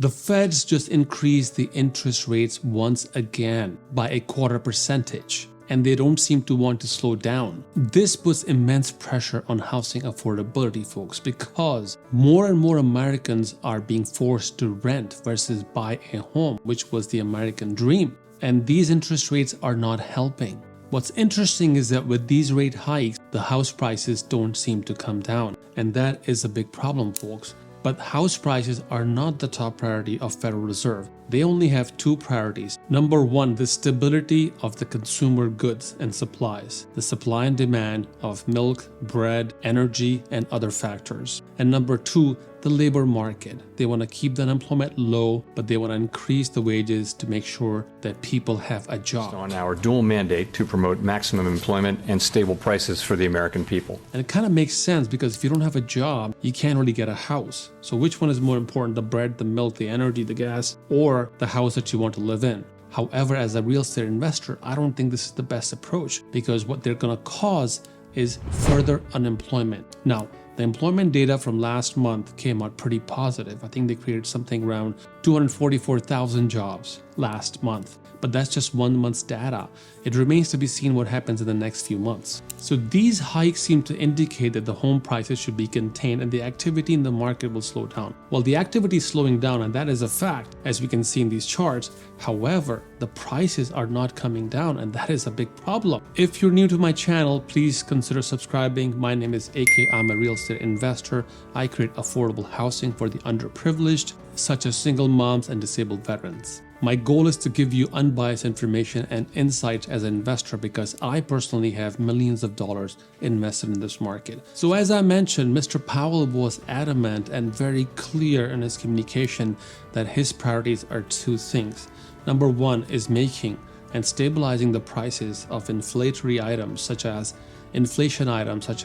The Feds just increased the interest rates once again by 0.25%, and they don't seem to want to slow down. This puts immense pressure on housing affordability, folks, because more and more Americans are being forced to rent versus buy a home, which was the American dream. And these interest rates are not helping. What's interesting is that with these rate hikes, the house prices don't seem to come down. And that is a big problem, folks. But house prices are not the top priority of Federal Reserve. They only have two priorities. Number one, the stability of the consumer goods and supplies, the supply and demand of milk, bread, energy, and other factors. And number two, the labor market. They want to keep the unemployment low, but they want to increase the wages to make sure that people have a job. On our dual mandate to promote maximum employment and stable prices for the American people. And it kind of makes sense because if you don't have a job, you can't really get a house. So which one is more important, the bread, the milk, the energy, the gas, or the house that you want to live in? However, as a real estate investor, I don't think this is the best approach because what they're going to cause is further unemployment. Now, the employment data from last month came out pretty positive. I think they created something around 244,000 jobs last month. But that's just 1 month's data. It remains to be seen what happens in the next few months. So these hikes seem to indicate that the home prices should be contained and the activity in the market will slow down. Well, the activity is slowing down, and that is a fact, as we can see in these charts. However, the prices are not coming down, and that is a big problem. If you're new to my channel, please consider subscribing. My name is AK. I'm a real estate investor. I create affordable housing for the underprivileged, such as single moms and disabled veterans. My goal is to give you unbiased information and insights as an investor because I personally have millions of dollars invested in this market. So as I mentioned, Mr. Powell was adamant and very clear in his communication that his priorities are two things. Number one is making and stabilizing the prices of inflationary items such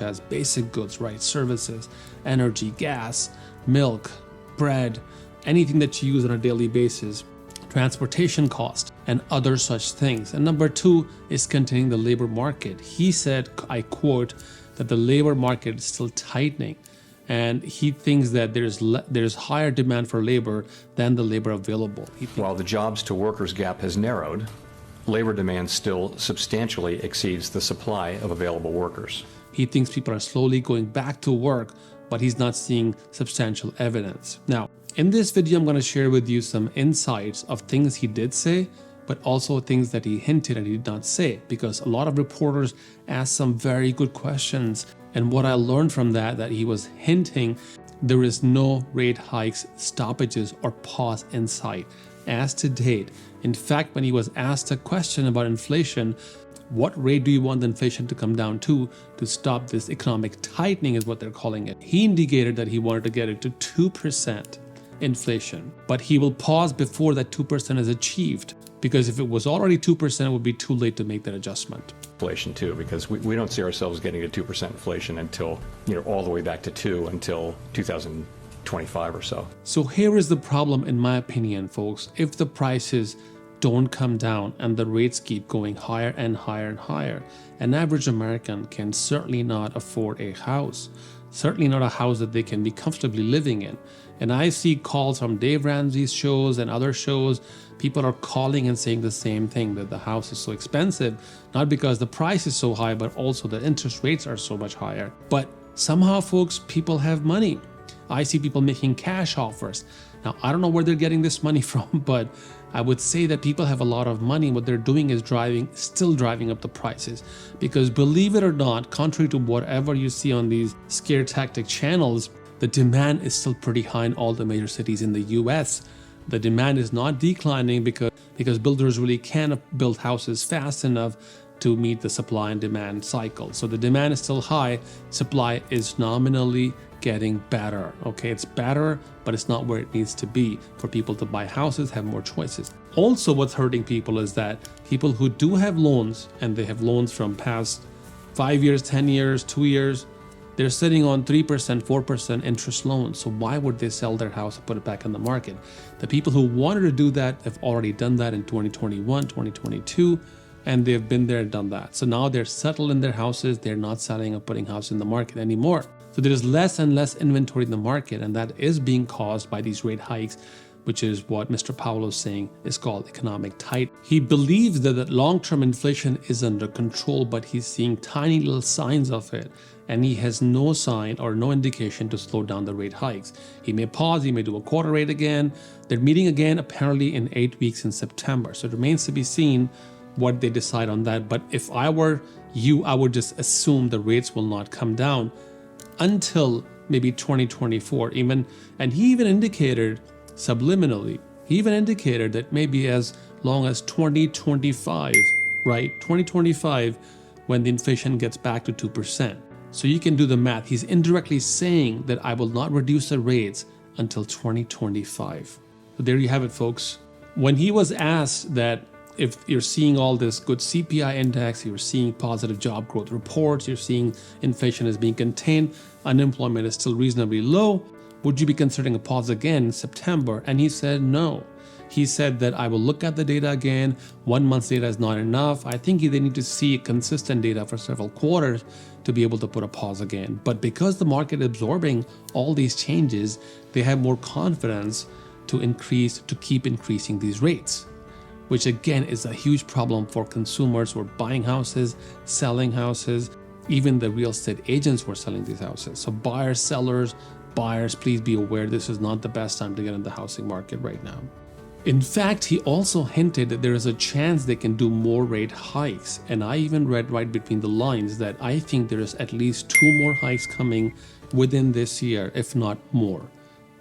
as basic goods, right? Services, energy, gas, milk, bread, anything that you use on a daily basis, transportation cost, and other such things. And number two is containing the labor market. He said, I quote, that the labor market is still tightening, and he thinks that there's higher demand for labor than the labor available. While the jobs to workers gap has narrowed, labor demand still substantially exceeds the supply of available workers. He thinks people are slowly going back to work, but he's not seeing substantial evidence. Now, in this video, I'm going to share with you some insights of things he did say, but also things that he hinted and he did not say, because a lot of reporters asked some very good questions. And what I learned from that he was hinting there is no rate hikes, stoppages, or pause in sight as to date. In fact, when he was asked a question about inflation, what rate do you want the inflation to come down to stop this economic tightening is what they're calling it. He indicated that he wanted to get it to 2%. Inflation, but he will pause before that 2% is achieved, because if it was already 2%, it would be too late to make that adjustment. Inflation too, because we don't see ourselves getting to 2% inflation until, all the way back to 2 until 2025 or so. So here is the problem, in my opinion, folks. If the prices don't come down and the rates keep going higher and higher and higher, an average American can certainly not afford a house. Certainly not a house that they can be comfortably living in. And I see calls from Dave Ramsey's shows and other shows. People are calling and saying the same thing, that the house is so expensive, not because the price is so high, but also the interest rates are so much higher. But somehow, folks, people have money. I see people making cash offers. Now, I don't know where they're getting this money from, but I would say that people have a lot of money. What they're doing is still driving up the prices. Because believe it or not, contrary to whatever you see on these scare tactic channels, the demand is still pretty high in all the major cities in the US. The demand is not declining because builders really can't build houses fast enough to meet the supply and demand cycle. So the demand is still high, supply is nominally getting better. Okay, it's better, but it's not where it needs to be for people to buy houses, have more choices. Also, what's hurting people is that people who do have loans, and they have loans from past 5 years, 10 years, 2 years, they're sitting on 3%, 4% interest loans. So why would they sell their house and put it back in the market? The people who wanted to do that have already done that in 2021, 2022, and they've been there and done that. So now they're settled in their houses. They're not selling or putting houses in the market anymore. So there's less and less inventory in the market, and that is being caused by these rate hikes. which is what Mr. Powell is saying is called economic tight. He believes that the long-term inflation is under control, but he's seeing tiny little signs of it. And he has no sign or no indication to slow down the rate hikes. He may pause, he may do a quarter rate again. They're meeting again apparently in 8 weeks in September. So it remains to be seen what they decide on that. But if I were you, I would just assume the rates will not come down until maybe 2024 even. And he even indicated subliminally, that maybe as long as 2025, right? 2025, when the inflation gets back to 2%. So you can do the math. He's indirectly saying that I will not reduce the rates until 2025. So there you have it, folks. When he was asked that if you're seeing all this good CPI index, you're seeing positive job growth reports, you're seeing inflation is being contained, unemployment is still reasonably low, would you be considering a pause again in September? And he said no. He said that I will look at the data again. 1 month's data is not enough. I think they need to see consistent data for several quarters to be able to put a pause again. But because the market is absorbing all these changes, they have more confidence to keep increasing these rates, which again is a huge problem for consumers who are buying houses, selling houses, even the real estate agents who are selling these houses. So buyers, sellers, please be aware this is not the best time to get in the housing market right now. In fact, he also hinted that there is a chance they can do more rate hikes. And I even read right between the lines that I think there is at least 2 more hikes coming within this year, if not more.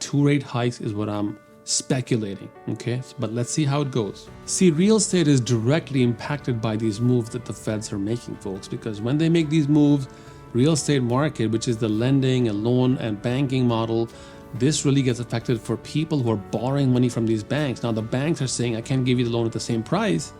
2 rate hikes is what I'm speculating, okay? But let's see how it goes. See, real estate is directly impacted by these moves that the Feds are making, folks, because when they make these moves, real estate market, which is the lending and loan and banking model, this really gets affected for people who are borrowing money from these banks. Now the banks are saying, I can't give you the loan at the same price.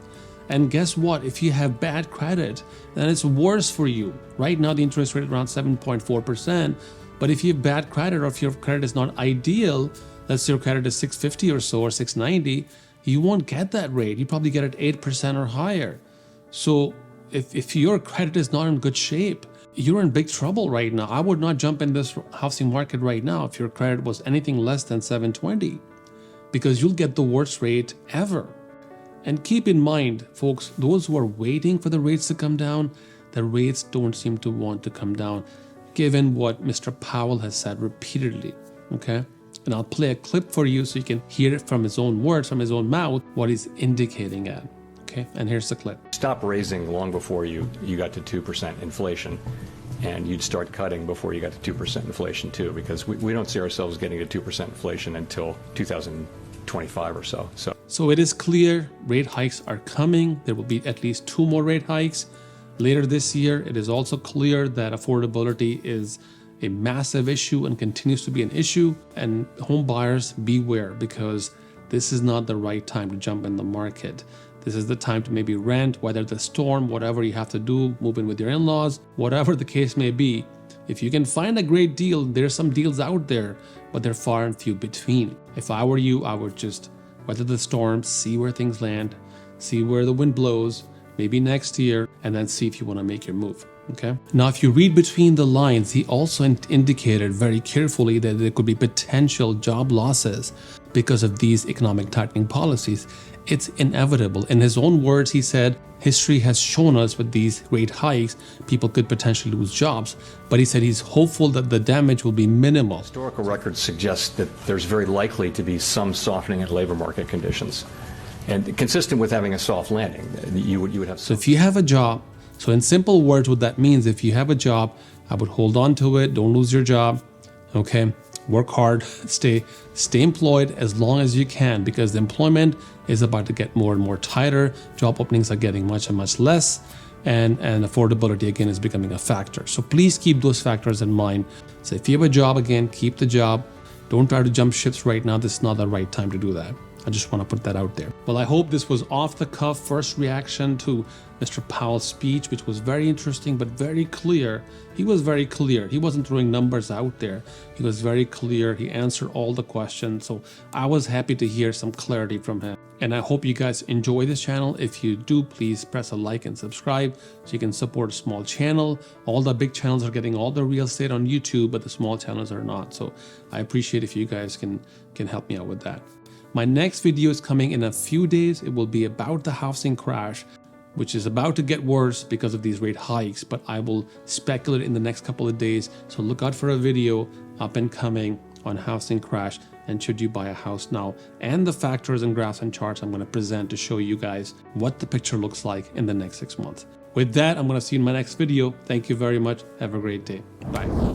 And guess what? If you have bad credit, then it's worse for you. Right now, the interest rate is around 7.4%. But if you have bad credit, or if your credit is not ideal, let's say your credit is 650 or so, or 690, you won't get that rate. You probably get it 8% or higher. So if your credit is not in good shape, you're in big trouble right now. I would not jump in this housing market right now if your credit was anything less than 720, because you'll get the worst rate ever. And keep in mind, folks, those who are waiting for the rates to come down, the rates don't seem to want to come down, given what Mr. Powell has said repeatedly, okay? And I'll play a clip for you so you can hear it from his own words, from his own mouth, what he's indicating at. Okay, and here's the clip. Stop raising long before you got to 2% inflation, and you'd start cutting before you got to 2% inflation too, because we don't see ourselves getting to 2% inflation until 2025 or so. So it is clear rate hikes are coming. There will be at least 2 more rate hikes later this year. It is also clear that affordability is a massive issue and continues to be an issue. And home buyers, beware, because this is not the right time to jump in the market. This is the time to maybe rent, weather the storm, whatever you have to do, move in with your in-laws, whatever the case may be. If you can find a great deal, there's some deals out there, but they're far and few between. If I were you, I would just weather the storm, see where things land, see where the wind blows, maybe next year, and then see if you want to make your move. Okay. Now, if you read between the lines, he also indicated very carefully that there could be potential job losses because of these economic tightening policies. It's inevitable. In his own words, he said, history has shown us with these rate hikes, people could potentially lose jobs. But he said he's hopeful that the damage will be minimal. Historical records suggest that there's very likely to be some softening in labor market conditions. And consistent with having a soft landing, you would have. So if you have a job, so in simple words, what that means, if you have a job, I would hold on to it. Don't lose your job. Okay. Work hard, stay employed as long as you can, because the employment is about to get more and more tighter. Job openings are getting much and much less, and affordability again is becoming a factor. So please keep those factors in mind. So if you have a job, again, keep the job. Don't try to jump ships right now. This is not the right time to do that. I just want to put that out there. Well, I hope this was off the cuff first reaction to Mr. Powell's speech, which was very interesting, but very clear. He was very clear. He wasn't throwing numbers out there. He was very clear. He answered all the questions. So I was happy to hear some clarity from him. And I hope you guys enjoy this channel. If you do, please press a like and subscribe so you can support a small channel. All the big channels are getting all the real estate on YouTube, but the small channels are not. So I appreciate if you guys can help me out with that. My next video is coming in a few days. It will be about the housing crash, which is about to get worse because of these rate hikes, but I will speculate in the next couple of days. So look out for a video up and coming on housing crash and should you buy a house now, and the factors and graphs and charts I'm going to present to show you guys what the picture looks like in the next 6 months. With that, I'm going to see you in my next video. Thank you very much. Have a great day. Bye.